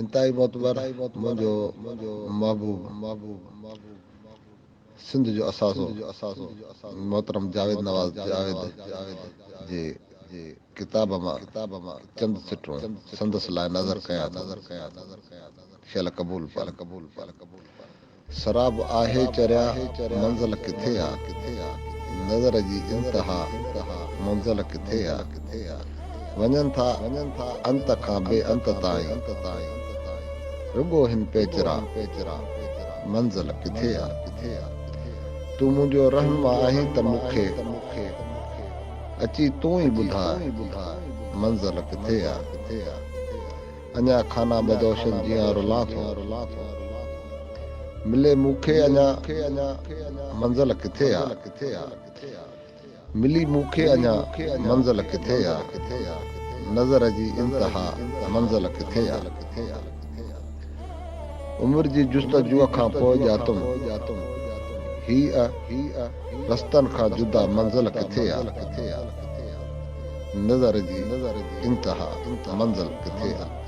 इंतहाई मोतबर मुंहिंजो महबूब सिंध जो असासो मोहतरम जावेद नवाज़ जे किताब मां चंद सिटरूं संदसि लाइ नज़र कयां ख़्याल क़बूल शराब आहे चरिया मंज़िल किथे आहे नज़र जी इंतहा मंज़िल किथे आहे वञनि था अंत खां बेअंत ताईं रुगो हिन पेचरा मंज़िल किथे आहे तूं मुंहिंजो रहनुमा आहीं त मूंखे अची तूं ई ॿुधाए मंज़िल किथे आहे अञा खाना बदोशन जियां रुलां थो मिले मूंखे अञा मंज़िल किथे आहे मिली मूंखे अञा मंज़िल किथे आहे नज़र जी इंतहा मंज़िल किथे आहे उमिरि जी जुस्तजूअ खां पोइ ॼातुम हीअ रस्तनि खां जुदा मंज़िल किथे आहे नज़र जी इंतहा मंज़िल किथे आहे